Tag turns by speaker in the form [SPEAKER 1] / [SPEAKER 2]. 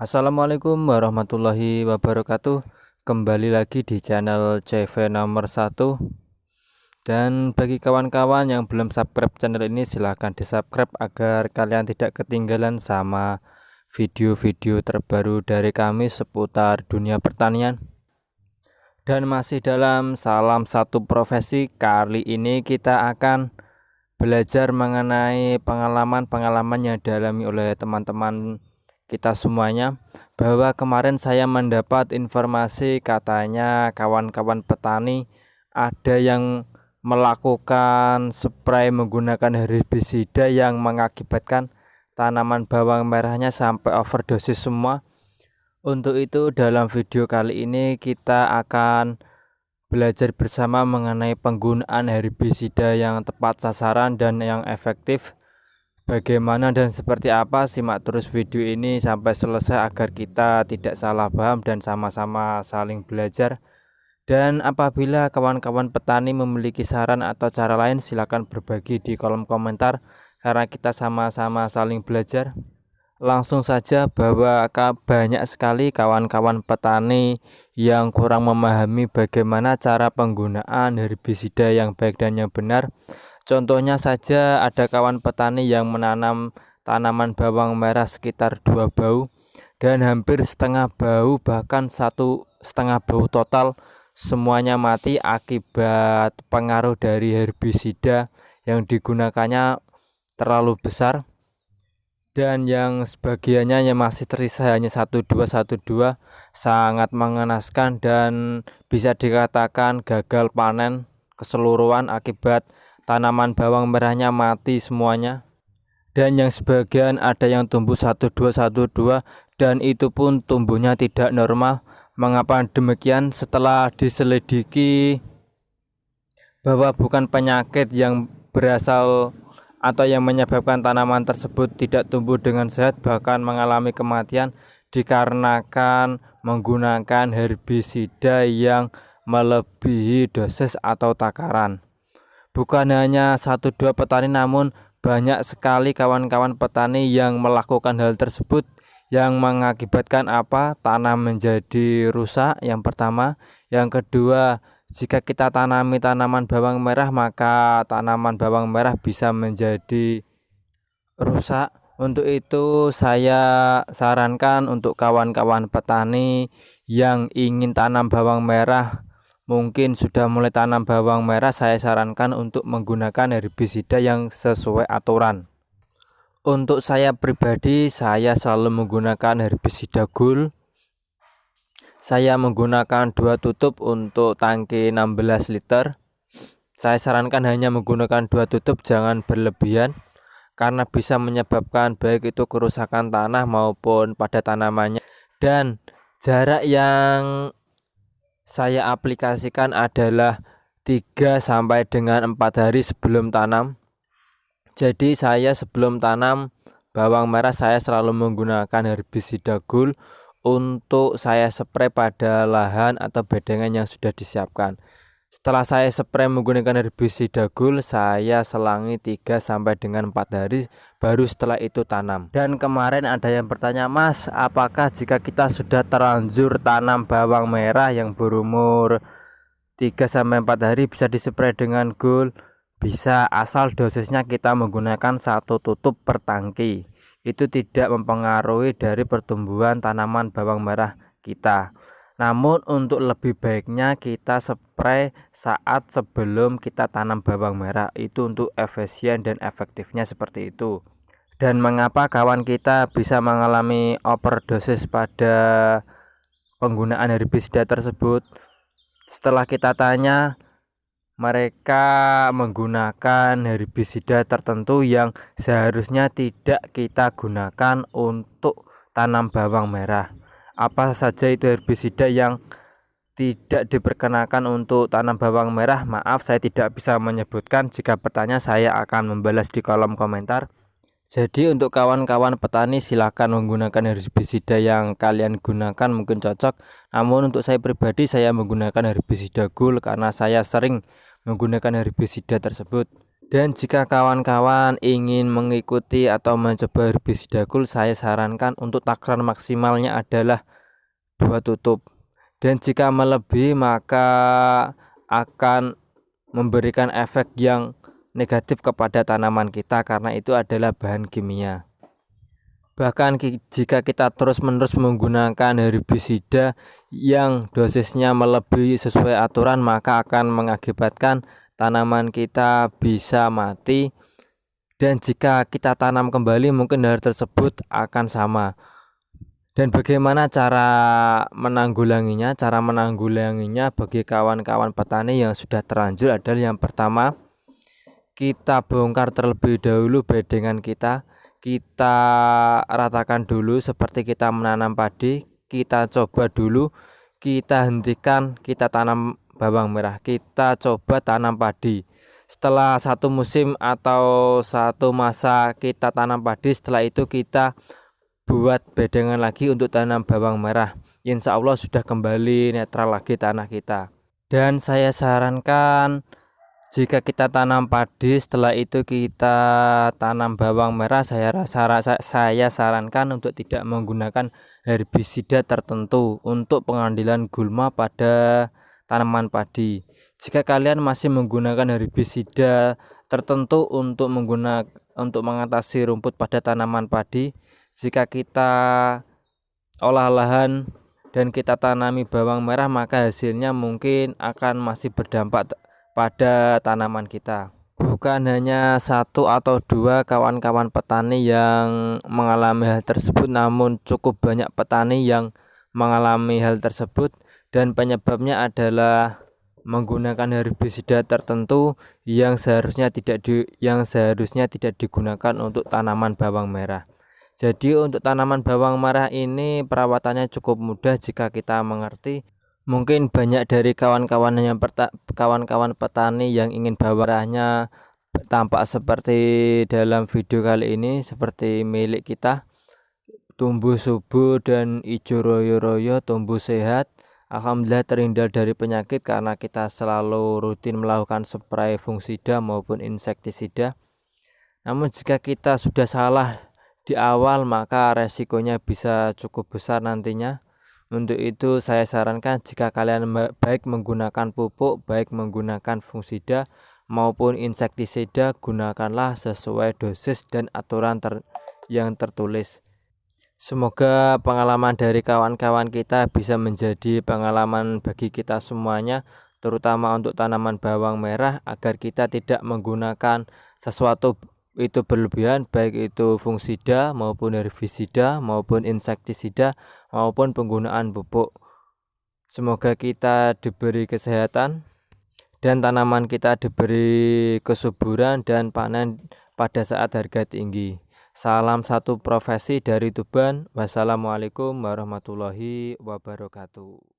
[SPEAKER 1] Assalamualaikum warahmatullahi wabarakatuh. Kembali lagi di channel CV nomor 1. Dan bagi kawan-kawan yang belum subscribe channel ini, silahkan di subscribe agar kalian tidak ketinggalan sama video-video terbaru dari kami seputar dunia pertanian. Dan masih dalam salam satu profesi, kali ini kita akan belajar mengenai pengalaman-pengalaman yang dialami oleh teman-teman kita semuanya, bahwa kemarin saya mendapat informasi katanya kawan-kawan petani ada yang melakukan spray menggunakan herbisida yang mengakibatkan tanaman bawang merahnya sampai overdosis semua. Untuk itu dalam video kali ini kita akan belajar bersama mengenai penggunaan herbisida yang tepat sasaran dan yang efektif. Bagaimana dan seperti apa, simak terus video ini sampai selesai agar kita tidak salah paham dan sama-sama saling belajar. Dan apabila kawan-kawan petani memiliki saran atau cara lain, silakan berbagi di kolom komentar karena kita sama-sama saling belajar. Langsung saja, bahwa banyak sekali kawan-kawan petani yang kurang memahami bagaimana cara penggunaan herbisida yang baik dan yang benar. Contohnya saja, ada kawan petani yang menanam tanaman bawang merah sekitar 2 bau dan hampir setengah bau, bahkan 1,5 bau total semuanya mati akibat pengaruh dari herbisida yang digunakannya terlalu besar. Dan yang sebagiannya yang masih tersisa hanya 1-2 sangat mengenaskan dan bisa dikatakan gagal panen keseluruhan akibat tanaman bawang merahnya mati semuanya. Dan yang sebagian ada yang tumbuh 1-2 dan itu pun tumbuhnya tidak normal. Mengapa demikian? Setelah diselidiki bahwa bukan penyakit yang berasal atau yang menyebabkan tanaman tersebut tidak tumbuh dengan sehat, bahkan mengalami kematian dikarenakan menggunakan herbisida yang melebihi dosis atau takaran. Bukan hanya 1-2 petani, namun banyak sekali kawan-kawan petani yang melakukan hal tersebut, yang mengakibatkan apa? Tanah menjadi rusak, yang pertama. Yang kedua, jika kita tanami tanaman bawang merah, maka tanaman bawang merah bisa menjadi rusak. Untuk itu saya sarankan untuk kawan-kawan petani yang ingin tanam bawang merah, mungkin sudah mulai tanam bawang merah, saya sarankan untuk menggunakan herbisida yang sesuai aturan. Untuk saya pribadi, saya selalu menggunakan herbisida Gold. Saya menggunakan 2 tutup untuk tangki 16 liter. Saya sarankan hanya menggunakan 2 tutup, jangan berlebihan, karena bisa menyebabkan baik itu kerusakan tanah maupun pada tanamannya. Dan jarak yang saya aplikasikan adalah 3 sampai dengan 4 hari sebelum tanam. Jadi saya sebelum tanam bawang merah, saya selalu menggunakan herbisida Gold untuk saya spray pada lahan atau bedengan yang sudah disiapkan. Setelah saya spray menggunakan herbisida Gold, saya selangi 3 sampai dengan 4 hari, baru setelah itu tanam. Dan kemarin ada yang bertanya, Mas, apakah jika kita sudah terlanjur tanam bawang merah yang berumur 3 sampai 4 hari bisa dispray dengan Gold? Bisa, asal dosisnya kita menggunakan 1 tutup per tangki. Itu tidak mempengaruhi dari pertumbuhan tanaman bawang merah kita. Namun untuk lebih baiknya kita spray saat sebelum kita tanam bawang merah, itu untuk efisien dan efektifnya seperti itu. Dan mengapa kawan kita bisa mengalami overdosis pada penggunaan herbisida tersebut? Setelah kita tanya, mereka menggunakan herbisida tertentu yang seharusnya tidak kita gunakan untuk tanam bawang merah. Apa saja itu herbisida yang tidak diperkenakan untuk tanam bawang merah? Maaf, saya tidak bisa menyebutkan. Jika bertanya, saya akan membalas di kolom komentar. Jadi untuk kawan-kawan petani, silahkan menggunakan herbisida yang kalian gunakan, mungkin cocok. Namun untuk saya pribadi, saya menggunakan herbisida Gold karena saya sering menggunakan herbisida tersebut. Dan jika kawan-kawan ingin mengikuti atau mencoba herbisida cool, saya sarankan untuk takaran maksimalnya adalah 2 tutup. Dan jika melebihi maka akan memberikan efek yang negatif kepada tanaman kita karena itu adalah bahan kimia. Bahkan jika kita terus-menerus menggunakan herbisida yang dosisnya melebihi sesuai aturan, maka akan mengakibatkan tanaman kita bisa mati. Dan jika kita tanam kembali mungkin hal tersebut akan sama. Dan bagaimana cara menanggulanginya? Cara menanggulanginya bagi kawan-kawan petani yang sudah terlanjur adalah yang pertama, kita bongkar terlebih dahulu bedengan kita ratakan dulu seperti kita menanam padi. Kita coba dulu, kita hentikan, kita tanam bawang merah, kita coba tanam padi. Setelah satu musim atau satu masa kita tanam padi, setelah itu kita buat bedengan lagi untuk tanam bawang merah. Insya Allah sudah kembali netral lagi tanah kita. Dan saya sarankan jika kita tanam padi setelah itu kita tanam bawang merah, saya sarankan untuk tidak menggunakan herbisida tertentu untuk pengandilan gulma pada tanaman padi. Jika kalian masih menggunakan herbisida tertentu untuk mengatasi rumput pada tanaman padi, jika kita olah lahan dan kita tanami bawang merah, maka hasilnya mungkin akan masih berdampak pada tanaman kita. Bukan hanya satu atau dua kawan-kawan petani yang mengalami hal tersebut, namun cukup banyak petani yang mengalami hal tersebut, dan penyebabnya adalah menggunakan herbisida tertentu yang seharusnya tidak digunakan untuk tanaman bawang merah. Jadi untuk tanaman bawang merah ini perawatannya cukup mudah jika kita mengerti. Mungkin banyak dari kawan-kawan petani yang ingin bawang merahnya tampak seperti dalam video kali ini, seperti milik kita, tumbuh subur dan hijau royo-royo, tumbuh sehat. Alhamdulillah terhindar dari penyakit karena kita selalu rutin melakukan spray fungisida maupun insektisida. Namun jika kita sudah salah di awal, maka resikonya bisa cukup besar nantinya. Untuk itu saya sarankan jika kalian baik menggunakan pupuk, baik menggunakan fungisida maupun insektisida, gunakanlah sesuai dosis dan aturan yang tertulis. Semoga pengalaman dari kawan-kawan kita bisa menjadi pengalaman bagi kita semuanya, terutama untuk tanaman bawang merah, agar kita tidak menggunakan sesuatu itu berlebihan, baik itu fungisida maupun herbisida maupun insektisida maupun penggunaan pupuk. Semoga kita diberi kesehatan dan tanaman kita diberi kesuburan dan panen pada saat harga tinggi. Salam satu profesi dari Tuban. Wassalamualaikum warahmatullahi wabarakatuh.